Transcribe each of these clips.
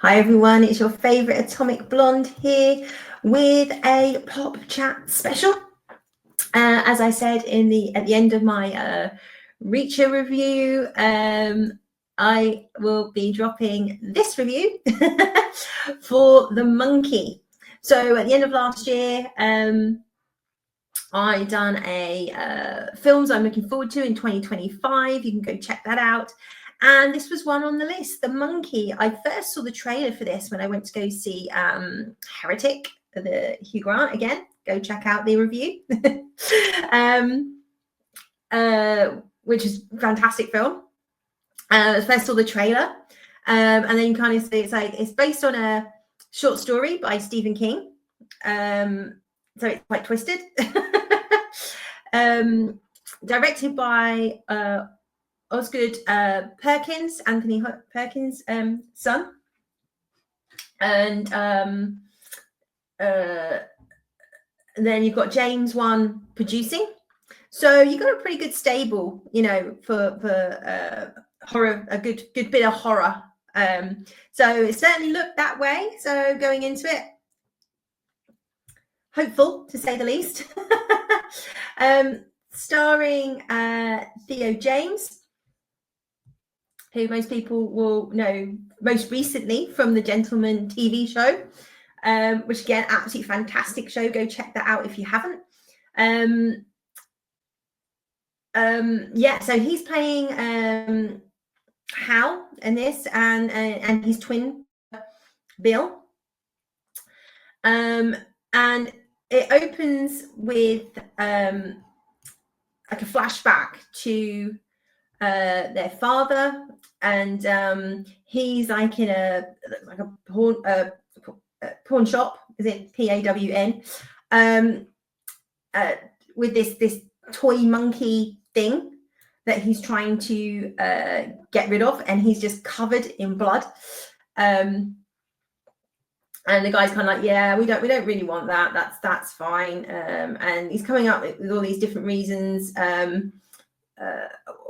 Hi everyone, it's your favourite Atomic Blonde here with a pop chat special. As I said at the end of my Reacher review, I will be dropping this review for The Monkey. So at the end of last year, I done a films I'm looking forward to in 2025. You can go check that out. And this was one on the list, The Monkey. I first saw the trailer for this when I went to go see Heretic, the Hugh Grant again. Go check out the review, which is a fantastic film. First saw the trailer, and then you kind of see it's based on a short story by Stephen King. So it's quite twisted. Directed by Osgood Perkins, Anthony Perkins' son, and then you've got James Wan producing. So you've got a pretty good stable, for horror, a good bit of horror. So it certainly looked that way. So going into it, hopeful to say the least. Starring Theo James, who most people will know most recently from the Gentleman TV show, which again, absolutely fantastic show. Go check that out if you haven't. So he's playing Hal in this, and his twin Bill. And it opens with like a flashback to their father, and he's like in a pawn shop. Is it PAWN? With this toy monkey thing that he's trying to get rid of, and he's just covered in blood. And the guy's kind of like, yeah, we don't really want that. That's fine. And he's coming up with all these different reasons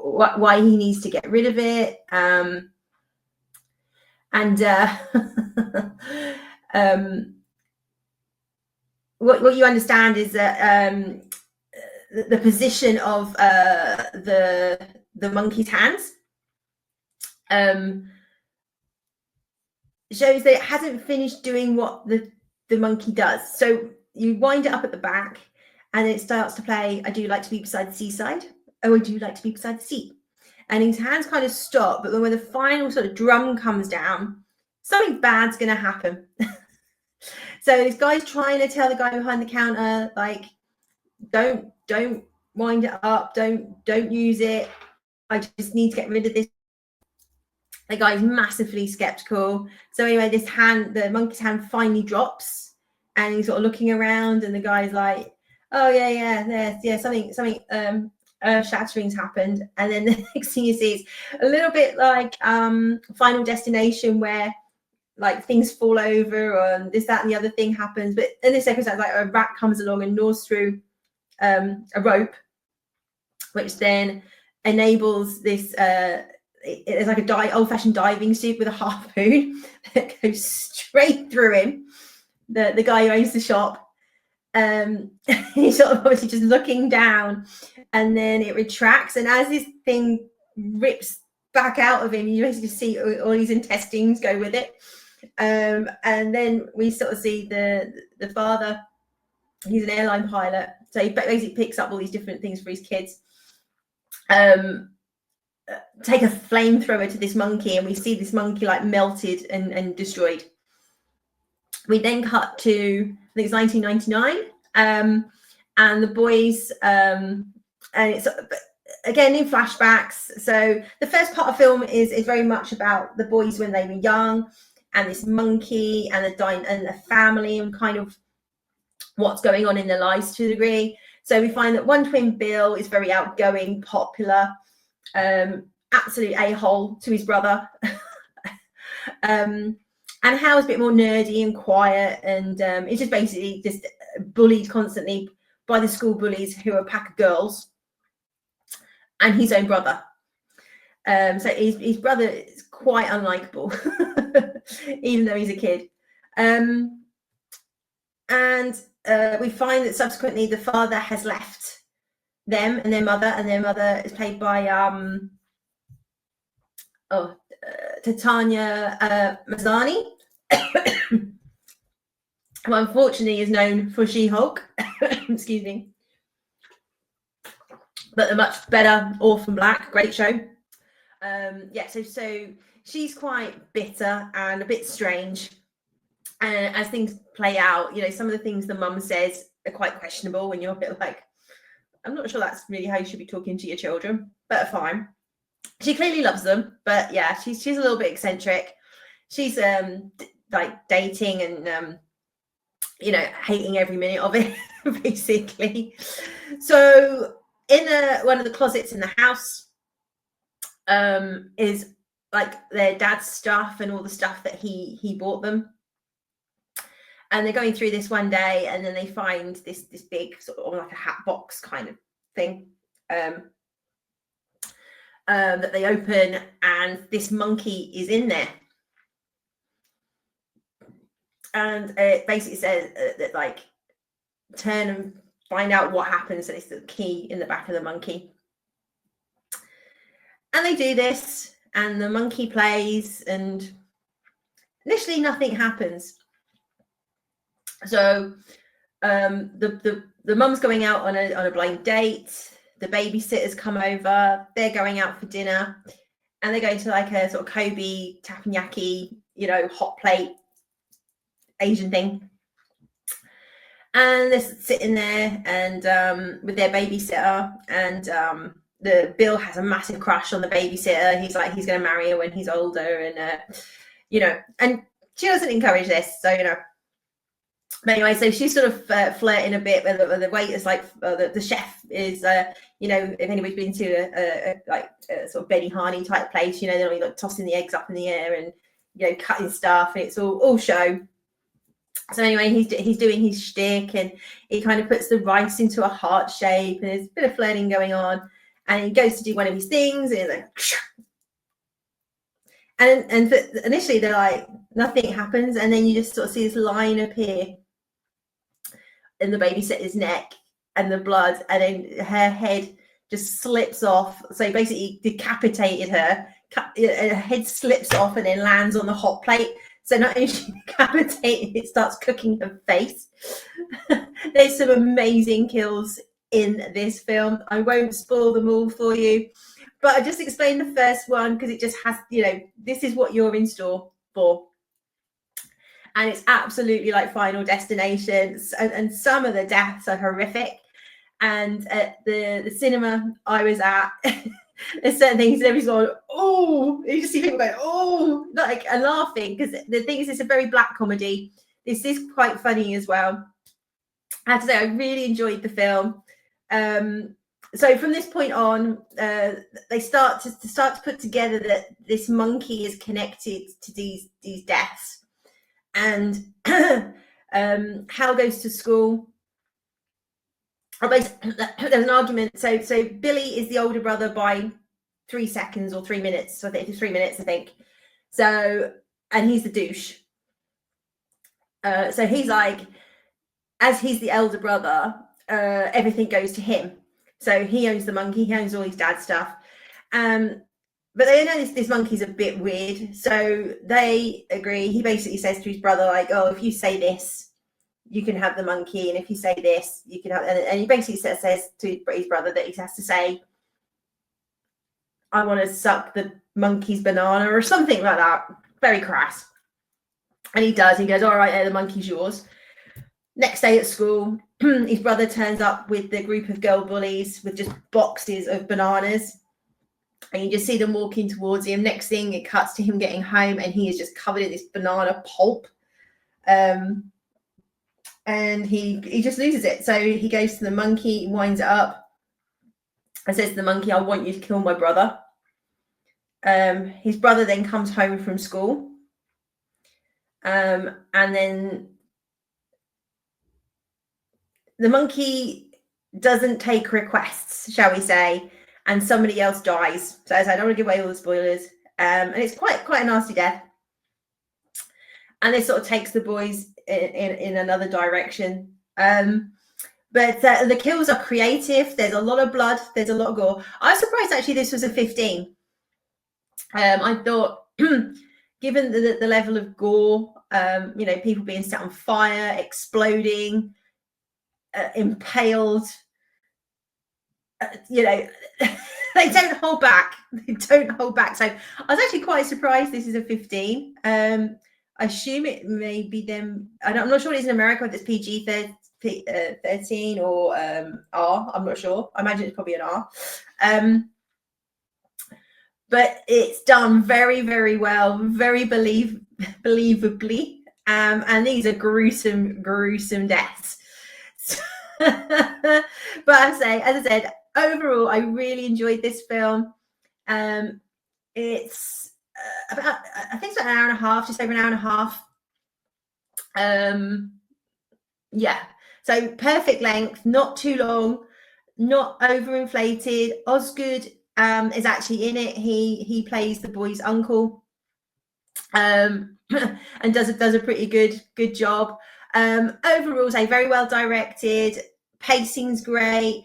why he needs to get rid of it. What you understand is that the position of the monkey's hands shows that it hasn't finished doing what the monkey does. So you wind it up at the back, and it starts to play, I do like to be beside the seaside. Oh, I do like to be beside the sea. And his hands kind of stop, but then when the final sort of drum comes down, something bad's going to happen. So this guy's trying to tell the guy behind the counter, like, don't wind it up, don't use it. I just need to get rid of this. The guy's massively skeptical. So anyway, the monkey's hand finally drops, and he's sort of looking around, and the guy's like, oh yeah, something earth-shattering's happened. And then the next thing you see is a little bit like Final Destination, where like things fall over, or this, that, and the other thing happens. But in this circumstance, like a rat comes along and gnaws through a rope, which then enables this it's like a old-fashioned diving suit with a harpoon that goes straight through him, the guy who owns the shop. He's sort of obviously just looking down, and then it retracts, and as this thing rips back out of him, you basically see all these intestines go with it. And then we sort of see the father. He's an airline pilot, so he basically picks up all these different things for his kids. Take a flamethrower to this monkey, and we see this monkey like melted and destroyed. We then cut to, I think it's 1999, and the boys, and it's again in flashbacks. So the first part of the film is very much about the boys when they were young, and this monkey and the family, and kind of what's going on in their lives to a degree. So we find that one twin Bill is very outgoing, popular, absolute a-hole to his brother. And Hal's a bit more nerdy and quiet, and it's just basically just bullied constantly by the school bullies, who are a pack of girls, and his own brother. So his brother is quite unlikable, even though he's a kid. And we find that subsequently the father has left them and their mother is played by Titania Maslany, who unfortunately is known for She-Hulk. Excuse me. But a much better Orphan Black, great show. So she's quite bitter and a bit strange. And as things play out, you know, some of the things the mum says are quite questionable when you're a bit like, I'm not sure that's really how you should be talking to your children, but fine. She clearly loves them, but yeah, she's a little bit eccentric. She's like dating and you know, hating every minute of it, basically. So in one of the closets in the house is like their dad's stuff and all the stuff that he bought them. And they're going through this one day, and then they find this big sort of like a hat box kind of thing that they open, and this monkey is in there. And it basically says that like turn and find out what happens. And it's the key in the back of the monkey. And they do this, and the monkey plays, and initially nothing happens. So the mum's going out on a blind date. The babysitters come over. They're going out for dinner, and they're going to like a sort of Kobe teppanyaki, you know, hot plate Asian thing. And they're sitting there and with their babysitter, and the Bill has a massive crush on the babysitter. He's like, he's going to marry her when he's older, and you know, and she doesn't encourage this, so you know. But anyway, so she's sort of flirting a bit with the waiters, like the chef is, you know, if anybody's been to a sort of Benihana type place, you know, they're like tossing the eggs up in the air and, you know, cutting stuff. And it's all show. So anyway, he's doing his shtick, and he kind of puts the rice into a heart shape, and there's a bit of flirting going on. And he goes to do one of his things, and he's like, and initially they're like, nothing happens, and then you just sort of see this line appear in the babysitter's neck and the blood, and then her head just slips off. So basically decapitated her. Her head slips off and then lands on the hot plate. So not only is she decapitated, it starts cooking her face. There's some amazing kills in this film. I won't spoil them all for you, but I just explained the first one because it just has, you know, this is what you're in store for. And it's absolutely like Final Destination. And some of the deaths are horrific. And at the cinema I was at, there's certain things everybody's going, oh, you just see people going, oh, like, and laughing, because the thing is, it's a very black comedy. This is quite funny as well. I have to say, I really enjoyed the film. So from this point on, they start to put together that this monkey is connected to these deaths. And Hal goes to school. There's an argument. So Billy is the older brother by 3 seconds or 3 minutes. So I think it's 3 minutes, I think. So, and he's the douche. So he's like, as he's the elder brother, everything goes to him. So he owns the monkey. He owns all his dad's stuff. But they know this monkey's a bit weird. So they agree. He basically says to his brother, like, oh, if you say this, you can have the monkey. And if you say this, you can have, and he basically says to his brother that he has to say, I want to suck the monkey's banana or something like that. Very crass. And he does. He goes, all right, the monkey's yours. Next day at school, his brother turns up with the group of girl bullies with just boxes of bananas. And you just see them walking towards him. Next thing, it cuts to him getting home, and he is just covered in this banana pulp. And he just loses it. So he goes to the monkey, winds it up, and says to the monkey, I want you to kill my brother. His brother then comes home from school. And then the monkey doesn't take requests, shall we say, and somebody else dies. So as I don't want to give away all the spoilers, and it's quite a nasty death. And this sort of takes the boys in another direction. But the kills are creative. There's a lot of blood. There's a lot of gore. I was surprised actually this was a 15. I thought, given the level of gore, you know, people being set on fire, exploding, impaled, you know, they don't hold back. They don't hold back. So I was actually quite surprised this is a 15. I assume it may be them. I'm not sure it is in America, if it's PG 13 or R. I'm not sure. I imagine it's probably an R. But it's done very, very well, very believably. And these are gruesome deaths. But as I said, overall, I really enjoyed this film. It's about, I think it's about an hour and a half, just over an hour and a half. Yeah, so perfect length, not too long, not overinflated. Osgood is actually in it. He plays the boy's uncle, and does a pretty good job. Overall, say very well directed. Pacing's great.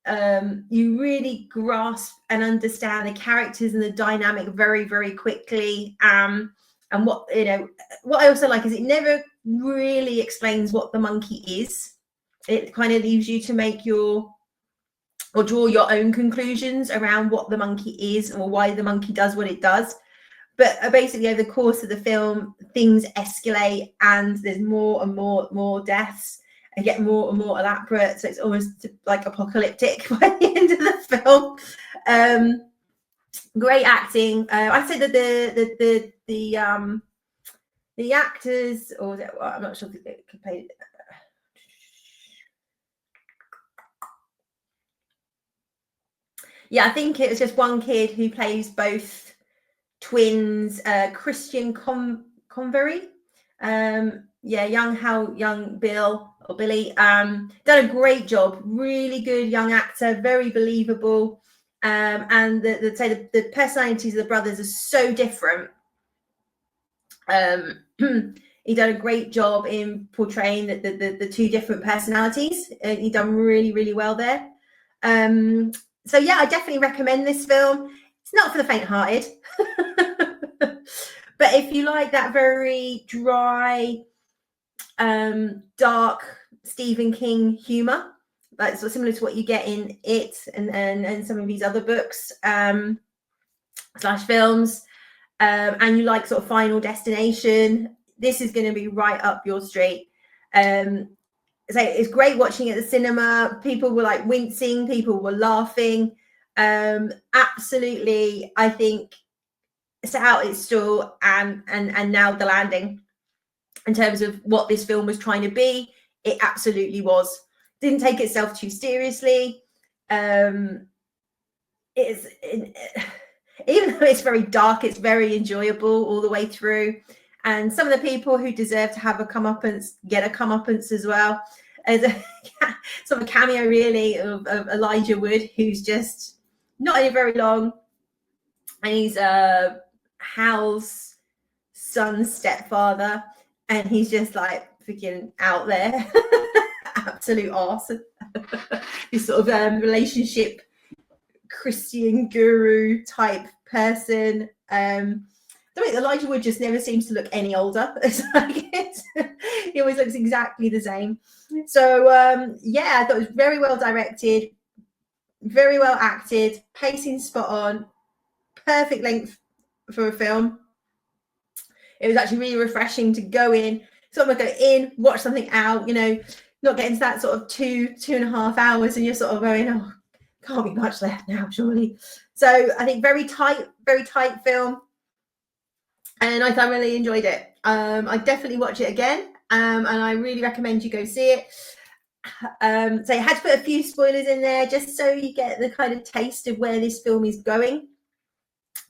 You really grasp and understand the characters and the dynamic very, very quickly. And what I also like is it never really explains what the monkey is. It kind of leaves you to make or draw your own conclusions around what the monkey is or why the monkey does what it does. But basically, over the course of the film, things escalate and there's more and more deaths and get more and more elaborate. So it's almost like apocalyptic by the end of the film. Great acting. I said that the actors, or well, I'm not sure if they could play. Yeah, I think it was just one kid who plays both twins, Christian Convery. Yeah, young Bill or Billy. Done a great job. Really good young actor, very believable. And the personalities of the brothers are so different. He done a great job in portraying the two different personalities. He done really well there. So yeah, I definitely recommend this film. It's not for the faint-hearted, but if you like that very dry, dark Stephen King humor, like sort of similar to what you get in It and some of these other books / films, and you like sort of Final Destination, this is going to be right up your street. So it's great watching at the cinema. People were like wincing, people were laughing. Absolutely, I think set out its stall and nailed the landing in terms of what this film was trying to be. It absolutely was. Didn't take itself too seriously. Even though it's very dark, it's very enjoyable all the way through. And some of the people who deserve to have a comeuppance get a comeuppance as well. As a sort of a cameo, really, of Elijah Wood, who's just not in it very long, and he's Hal's son's stepfather, and he's just like freaking out there, absolute arse. This sort of relationship Christian guru type person. Elijah Wood just never seems to look any older. It's like he always looks exactly the same. So yeah, I thought it was very well directed, very well acted, pacing spot on, perfect length for a film. It was actually really refreshing to go in, watch something out, not getting to that sort of 2.5 hours, and you're sort of going, oh, can't be much left now, surely. So I think very tight film. And I thoroughly enjoyed it. I definitely watch it again, and I really recommend you go see it. So I had to put a few spoilers in there just so you get the kind of taste of where this film is going.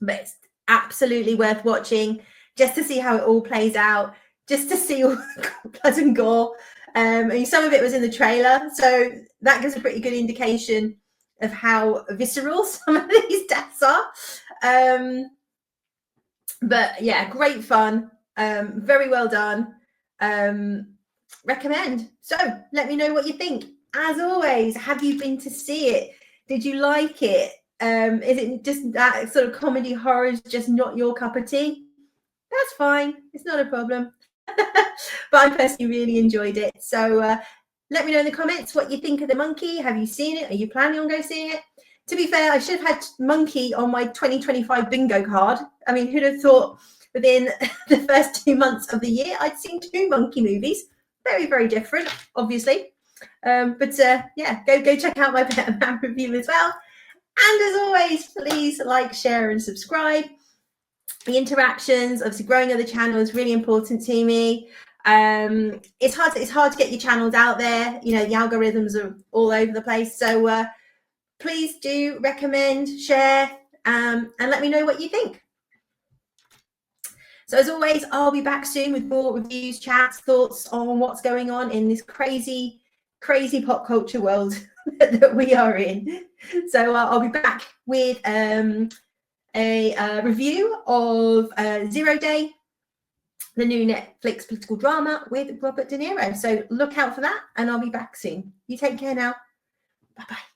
But it's absolutely worth watching just to see how it all plays out, just to see all the blood and gore. Some of it was in the trailer, so that gives a pretty good indication of how visceral some of these deaths are. But yeah, great fun. Very well done. Recommend. So let me know what you think. As always, have you been to see it? Did you like it? Is it just that sort of comedy horror is just not your cup of tea? That's fine. It's not a problem. But I personally really enjoyed it. So let me know in the comments what you think of the monkey. Have you seen it? Are you planning on go seeing it? To be fair, I should have had monkey on my 2025 bingo card. I mean, who'd have thought within the first 2 months of the year I'd seen 2 monkey movies. Very, very different, obviously. But yeah, go check out my Better Man review as well. And as always, please like, share, and subscribe. The interactions, obviously growing other channels is really important to me. It's hard to get your channels out there. You know, the algorithms are all over the place. So please do recommend, share, and let me know what you think. So as always, I'll be back soon with more reviews, chats, thoughts on what's going on in this crazy pop culture world that we are in. So I'll be back with a review of Zero Day, the new Netflix political drama with Robert De Niro. So look out for that, and I'll be back soon. You take care now. Bye-bye.